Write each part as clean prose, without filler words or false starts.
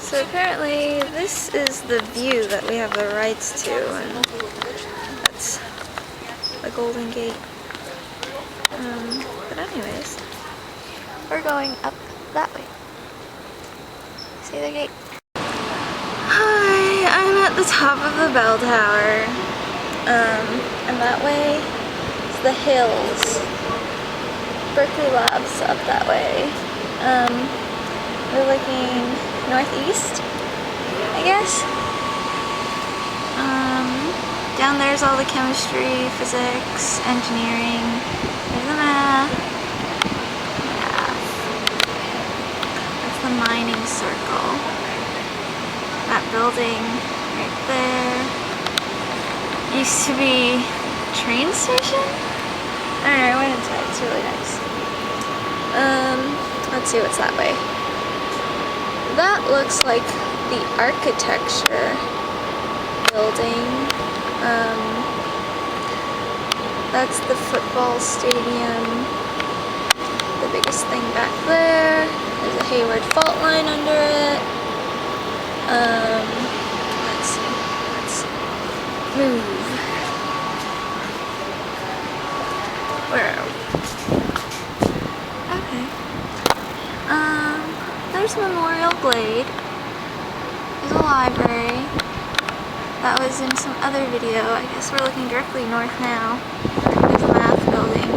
So apparently this is the view that we have the rights to, and that's the Golden Gate. But anyways, we're going up that way. See the gate? Hi, I'm at the top of the bell tower. And that way is the hills. Berkeley Labs up that way. We're looking northeast, I guess. Down there's all the chemistry, physics, engineering. There's the math. That's the mining circle. That building right there used to be a train station? I don't know, I went inside, it's really nice. Let's see what's that way. That looks like the architecture building. That's the football stadium. The biggest thing back there. There's a Hayward fault line under it. Let's see. Let's move. Where are we? Okay. There's Memorial Glade. There's a library. That was in some other video. I guess we're looking directly north now. There's a math building.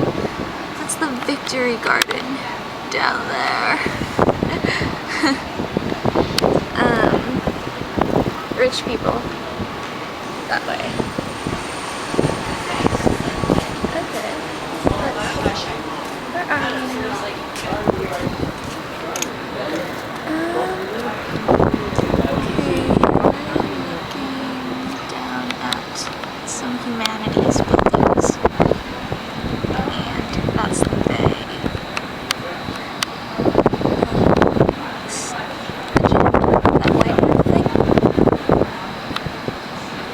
That's the Victory Garden down there. Rich people. That way. Okay. Where are you? Some humanities buildings, and that's the bay. That's the gym, that white thing.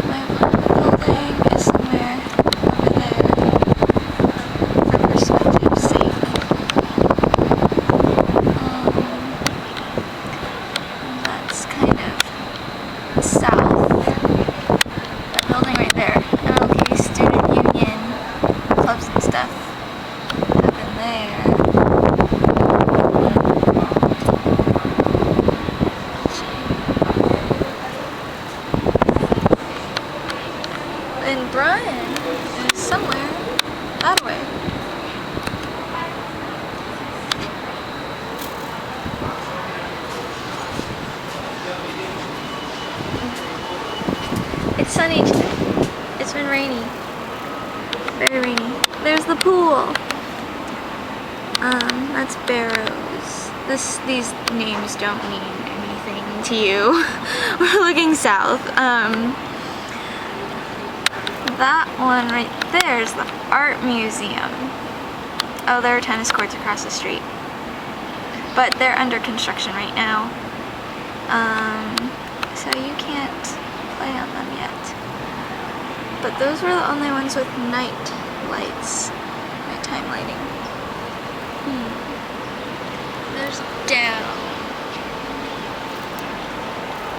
My building is somewhere over there for perspective's sake. And that's kind of south. That building right there. Student union clubs and stuff up in there. And Brian is somewhere that way. It's sunny today. It's been rainy. Very rainy. There's the pool. That's Barrows. These names don't mean anything to you. We're looking south. That one right there is the art museum. Oh, there are tennis courts across the street, but they're under construction right now. So you can't play on them yet. But those were the only ones with night lights, nighttime lighting. There's down.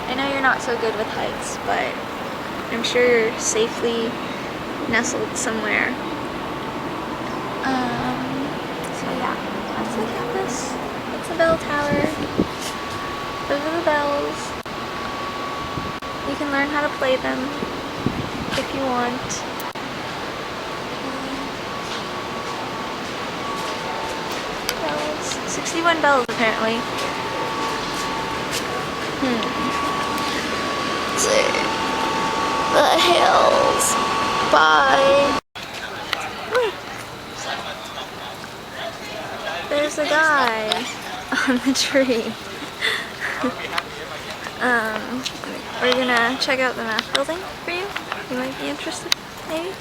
I know you're not so good with heights, but I'm sure you're safely nestled somewhere. So yeah, that's the campus. That's the bell tower. Those are the bells. You can learn how to play them if you want. Bells. 61 bells apparently. Let's see. The hills. Bye. There's a guy on the tree. We're gonna check out the math building for you. You might be interested, maybe?